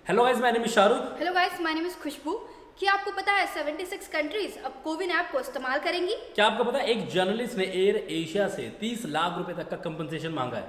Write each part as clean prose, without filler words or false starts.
Hello guys, my name is Shahrukh. Hello guys, my name is Khushboo. क्या आपको पता है 76 कंट्रीज अब कोविन ऐप को इस्तेमाल करेंगी? क्या आपको पता है एक जर्नलिस्ट ने एयर एशिया से 30 लाख रुपए तक का कंपनसेशन मांगा है?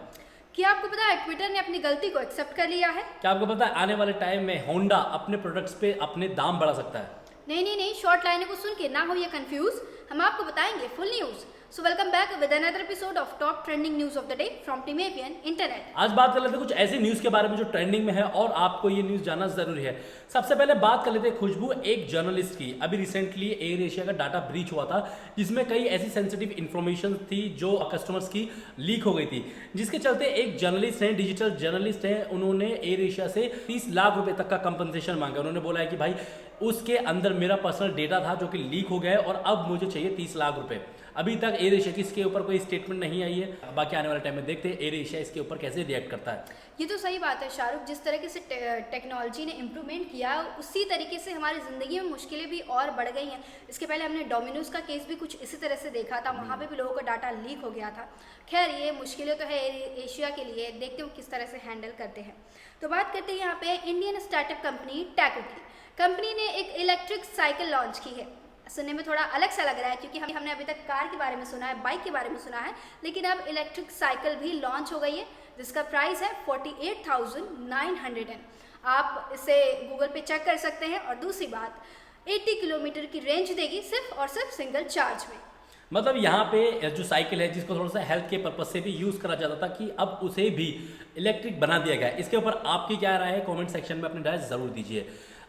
क्या आपको पता है ट्विटर ने अपनी गलती को एक्सेप्ट कर लिया है? क्या आपको पता है आने वाले टाइम में होंडा अपने प्रोडक्ट्स पे अपने दाम बढ़ा सकता है? नहीं, शॉर्ट लाइनों को सुन के ना हो ये कंफ्यूज। हम आपको बताएंगे full news. So welcome back with another episode of top trending news of the day from टीमेपियन इंटरनेट। आज बात कर लेते हैं कुछ ऐसी न्यूज के बारे में जो ट्रेंडिंग में है और आपको ये न्यूज जानना जरूरी है। सबसे पहले बात कर लेते हैं खुशबू, एक जर्नलिस्ट की। अभी रिसेंटली एयर एशिया का डाटा ब्रीच हुआ था जिसमें कई ऐसी सेंसिटिव इंफॉर्मेशन थी जो कस्टमर्स की लीक हो गई थी, जिसके चलते एक जर्नलिस्ट है, डिजिटल जर्नलिस्ट है, उन्होंने एयर एशिया से 30 लाख रुपए तक का कंपनसेशन मांगा। उन्होंने बोला है कि भाई उसके अंदर मेरा पर्सनल डेटा था जो कि लीक हो गया है और अब मुझे चाहिए 30 लाख रुपए। अभी तक एयर एशिया की इसके ऊपर कोई स्टेटमेंट नहीं आई है। बाकी आने वाले टाइम में देखते हैं एयर एशिया इसके ऊपर कैसे रिएक्ट करता है। ये तो सही बात है शाहरुख, जिस तरीके से टेक्नोलॉजी ने इम्प्रूवमेंट किया उसी तरीके से हमारी ज़िंदगी में मुश्किलें भी और बढ़ गई हैं। इसके पहले हमने डोमिनोज का केस भी कुछ इसी तरह से देखा था, वहाँ पे भी लोगों का डाटा लीक हो गया था। खैर, ये मुश्किलें तो है एशिया के लिए, देखते हो किस तरह से हैंडल करते हैं। तो बात करते हैं यहाँ पे इंडियन स्टार्टअप कंपनी टैको की। कंपनी ने एक इलेक्ट्रिक साइकिल लॉन्च की है। सुनने में थोड़ा अलग सा लग रहा है क्योंकि हमने अभी तक कार के बारे में सुना है, बाइक के बारे में सुना है, लेकिन अब इलेक्ट्रिक साइकिल भी लॉन्च हो गई है जिसका प्राइस है 48,900। आप इसे गूगल पे चेक कर सकते हैं। और दूसरी बात, 80 किलोमीटर की रेंज देगी सिर्फ और सिर्फ सिंगल चार्ज में। मतलब यहाँ पे जो साइकिल है जिसको थोड़ा सा हेल्थ के पर्पज से भी यूज करा जाता था कि अब उसे भी इलेक्ट्रिक बना दिया गया है। इसके ऊपर आपकी क्या राय है? कमेंट सेक्शन में अपनी राय जरूर दीजिए।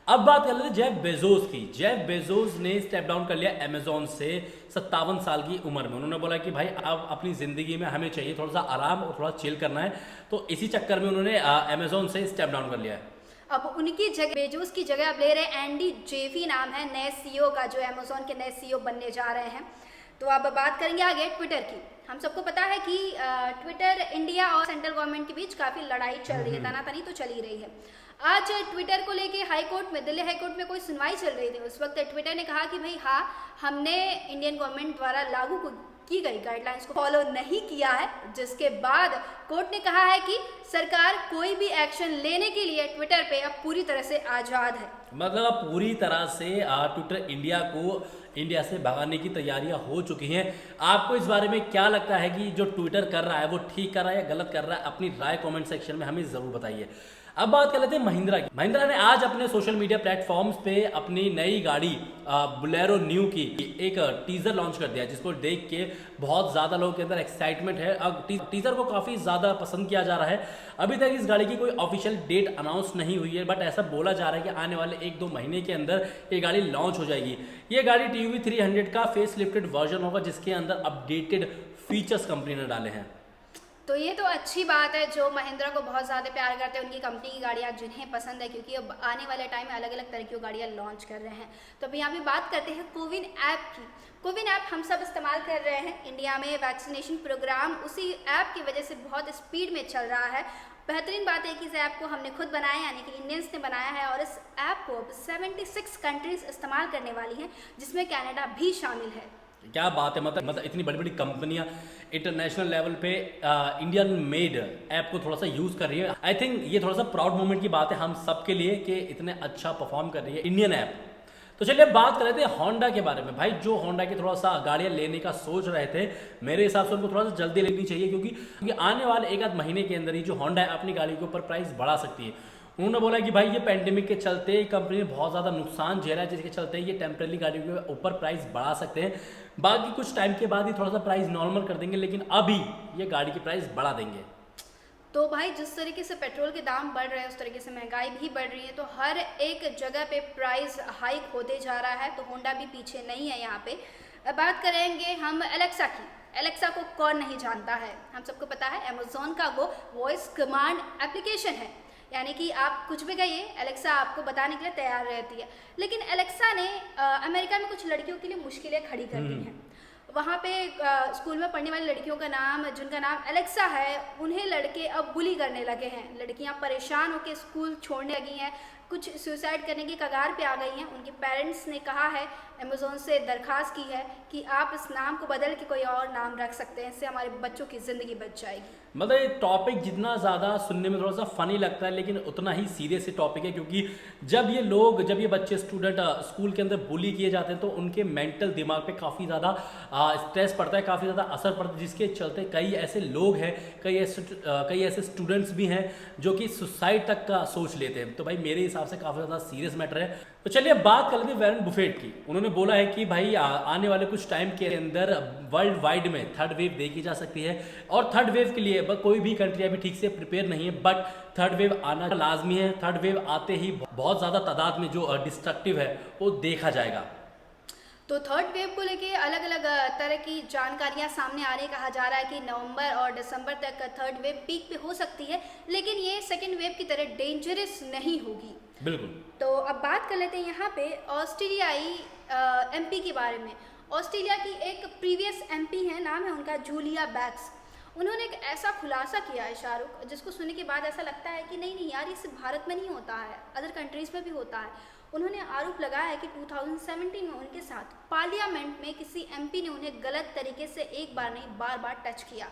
अब बात कर लेते हैं जेफ बेजोस की। जेफ बेजोस ने स्टेप डाउन कर लिया अमेजोन से 57 साल की उम्र में। उन्होंने बोला कि भाई अब अपनी जिंदगी में हमें चाहिए थोड़ा सा आराम और थोड़ा चिल करना है, तो इसी चक्कर में उन्होंने अमेजोन से स्टेप डाउन कर लिया है। अब उनकी जगह, बेजोस की जगह अब ले रहे एंडी जेवी नाम है नए सीईओ का, जो अमेजोन के नए सीईओ बनने जा रहे हैं। तो अब बात करेंगे आगे ट्विटर की। हम सबको पता है कि ट्विटर इंडिया और सेंट्रल गवर्नमेंट के बीच काफ़ी लड़ाई चल रही है, तनातनी तो चल ही रही है। आज ट्विटर को लेके हाई कोर्ट में, दिल्ली हाई कोर्ट में कोई सुनवाई चल रही थी। उस वक्त ट्विटर ने कहा कि भाई हाँ, हमने इंडियन गवर्नमेंट द्वारा लागू की गई गाइडलाइंस को फॉलो नहीं किया है, जिसके बाद कोर्ट ने कहा है कि सरकार कोई भी एक्शन लेने के लिए ट्विटर पे अब पूरी तरह से आज़ाद है। मतलब अब पूरी तरह से ट्विटर इंडिया से भगाने की तैयारियां हो चुकी हैं। आपको इस बारे में क्या लगता है कि जो ट्विटर कर रहा है वो ठीक कर रहा है या गलत कर रहा है? अपनी राय कमेंट सेक्शन में हमें ज़रूर बताइए। अब बात कर लेते हैं महिंद्रा की। महिंद्रा ने आज अपने सोशल मीडिया प्लेटफॉर्म्स पे अपनी नई गाड़ी बोलेरो न्यू की एक टीजर लॉन्च कर दिया, जिसको देख के बहुत ज़्यादा लोगों के अंदर एक्साइटमेंट है। अब टीजर को काफ़ी ज़्यादा पसंद किया जा रहा है। अभी तक इस गाड़ी की कोई ऑफिशियल डेट अनाउंस नहीं हुई है, बट ऐसा बोला जा रहा है कि आने वाले 1-2 महीने के अंदर ये गाड़ी लॉन्च हो जाएगी। ये गाड़ी TUV 300 का फेस लिफ्टेड वर्जन होगा, जिसके अंदर अपडेटेड फीचर्स कंपनी ने डाले हैं। तो ये तो अच्छी बात है, जो महिंद्रा को बहुत ज़्यादा प्यार करते हैं, उनकी कंपनी की गाड़ियाँ जिन्हें पसंद है, क्योंकि अब आने वाले टाइम में अलग अलग तरह की गाड़ियाँ लॉन्च कर रहे हैं। तो अभी यहाँ पे बात करते हैं कोविन ऐप की। कोविन ऐप हम सब इस्तेमाल कर रहे हैं। इंडिया में वैक्सीनेशन प्रोग्राम उसी ऐप की वजह से बहुत स्पीड में चल रहा है। बेहतरीन बात है कि इस ऐप को हमने खुद बनाया, यानी कि इंडियंस ने बनाया है, और इस ऐप को अब 76 कंट्रीज इस्तेमाल करने वाली हैं, जिसमें कनाडा भी शामिल है। क्या बात है! मतलब इतनी बड़ी बड़ी कंपनियां इंटरनेशनल लेवल पे इंडियन मेड ऐप को थोड़ा सा यूज कर रही है। आई थिंक ये थोड़ा सा प्राउड मोमेंट की बात है हम सब के लिए कि इतने अच्छा परफॉर्म कर रही है इंडियन ऐप। तो चलिए बात कर रहे थे होंडा के बारे में। भाई जो होंडा के थोड़ा सा गाड़ियां लेने का सोच रहे थे, मेरे हिसाब से उनको थोड़ा सा जल्दी लेनी चाहिए, क्योंकि आने वाले 1-8 महीने के अंदर ही जो होंडा है अपनी गाड़ी के ऊपर प्राइस बढ़ा सकती है। उन्होंने बोला कि भाई ये पैंडेमिक के चलते कंपनी ने बहुत ज़्यादा नुकसान झेला है, जिसके चलते ये टेम्परेरी गाड़ियों के ऊपर प्राइस बढ़ा सकते हैं। बाकी कुछ टाइम के बाद ही थोड़ा सा प्राइस नॉर्मल कर देंगे, लेकिन अभी ये गाड़ी की प्राइस बढ़ा देंगे। तो भाई जिस तरीके से पेट्रोल के दाम बढ़ रहे हैं, उस तरीके से महंगाई भी बढ़ रही है, तो हर एक जगह पे प्राइस हाइक होते जा रहा है। तो होंडा भी पीछे नहीं है यहाँ पे। अब बात करेंगे हम एलेक्सा की। एलेक्सा को कौन नहीं जानता है? हम सबको पता है, अमेजोन का वो वॉइस कमांड एप्लीकेशन है, यानी कि आप कुछ भी कहिए, एलेक्सा आपको बताने के लिए तैयार रहती है। लेकिन एलेक्सा ने अमेरिका में कुछ लड़कियों के लिए मुश्किलें खड़ी कर दी हैं। वहाँ पे स्कूल में पढ़ने वाली लड़कियों का नाम, जिनका नाम एलेक्सा है, उन्हें लड़के अब बुली करने लगे हैं। लड़कियाँ परेशान होकर स्कूल छोड़ने लगी हैं, कुछ सुसाइड करने की कगार पे आ गई हैं। उनके पेरेंट्स ने कहा है, अमेज़ॉन से दरख्वास्त की है कि आप इस नाम को बदल के कोई और नाम रख सकते हैं, इससे हमारे बच्चों की ज़िंदगी बच जाएगी। मतलब ये टॉपिक जितना ज़्यादा सुनने में थोड़ा सा फनी लगता है, लेकिन उतना ही सीरियस ये टॉपिक है, क्योंकि जब ये बच्चे स्टूडेंट स्कूल के अंदर बुली किए जाते हैं तो उनके मेंटल दिमाग पे काफ़ी ज़्यादा स्ट्रेस पड़ता है, काफ़ी ज़्यादा असर पड़ता है, जिसके चलते कई ऐसे लोग हैं, कई ऐसे स्टूडेंट्स भी हैं जो कि सुसाइड तक का सोच लेते हैं। तो भाई मेरे हिसाब से काफ़ी ज़्यादा सीरियस मैटर है। तो चलिए अब बात कर लेते हैं वॉरेन बुफेट की। उन्होंने बोला है कि भाई आने वाले कुछ टाइम के अंदर वर्ल्ड वाइड में थर्ड वेव देखी जा सकती है, और थर्ड वेव के लिए कोई भी कंट्री अभी ठीक से प्रिपेयर नहीं है, बट थर्ड वेव आना लाजमी है। थर्ड वेव आते ही बहुत ज़्यादा तादाद में जो डिस्ट्रक्टिव है वो देखा जाएगा। तो थर्ड वेव को लेके अलग अलग तरह की जानकारियां सामने आ रही, कहा जा रहा है कि नवंबर और दिसंबर तक थर्ड वेव पीक पे हो सकती है, लेकिन ये सेकेंड वेव की तरह डेंजरस नहीं होगी। बिल्कुल। तो अब बात कर लेते हैं यहाँ पे ऑस्ट्रेलियाई एमपी के बारे में। ऑस्ट्रेलिया की एक प्रीवियस एमपी है, नाम है उनका जूलिया बैक्स। उन्होंने एक ऐसा खुलासा किया है शाहरुख, जिसको सुनने के बाद ऐसा लगता है कि नहीं यार, ये सिर्फ भारत में नहीं होता है, अदर कंट्रीज़ में भी होता है। उन्होंने आरोप लगाया है कि 2017 में उनके साथ पार्लियामेंट में किसी एमपी ने उन्हें गलत तरीके से एक बार नहीं बार बार टच किया,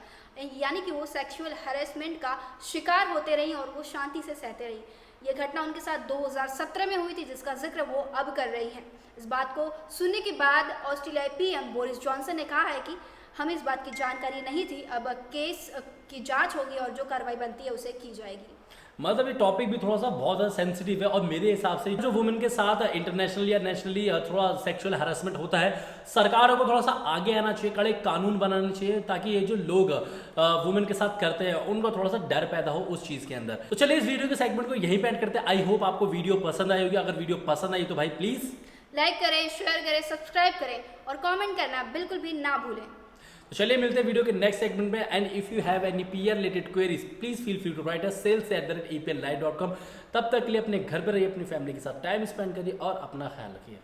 यानी कि वो सेक्सुअल हैरेसमेंट का शिकार होते रही और वो शांति से सहते रही। ये घटना उनके साथ 2017 में हुई थी, जिसका जिक्र वो अब कर रही हैं। इस बात को सुनने के बाद ऑस्ट्रेलियाई पीएम बोरिस जॉनसन ने कहा है कि हमें इस बात की जानकारी नहीं थी, अब केस की जांच होगी और जो कार्रवाई बनती है उसे की जाएगी। मतलब ये टॉपिक भी थोड़ा सा बहुत ज़्यादा सेंसिटिव है, और मेरे हिसाब से जो वुमेन के साथ इंटरनेशनल या नेशनली थोड़ा सेक्सुअल हैरेसमेंट होता है, सरकारों को थोड़ा सा आगे आना चाहिए, कड़े कानून बनाने चाहिए, ताकि ये जो लोग वुमेन के साथ करते हैं उनको थोड़ा सा डर पैदा हो उस चीज़ के अंदर। तो चलिए इस वीडियो के सेगमेंट को यहीं पे एंड करते हैं। आई होप आपको वीडियो पसंद आई होगी। अगर वीडियो पसंद आई तो भाई प्लीज़ लाइक करें, शेयर करें, सब्सक्राइब करें और कमेंट करना बिल्कुल भी ना भूलें। तो चलिए मिलते हैं वीडियो के नेक्स्ट सेगमेंट में। And if you have any PR related queries please feel free to write us sales@epnlive.com। तब तक के लिए अपने घर पर रहिए, अपनी फैमिली के साथ टाइम स्पेंड करिए और अपना ख्याल रखिए।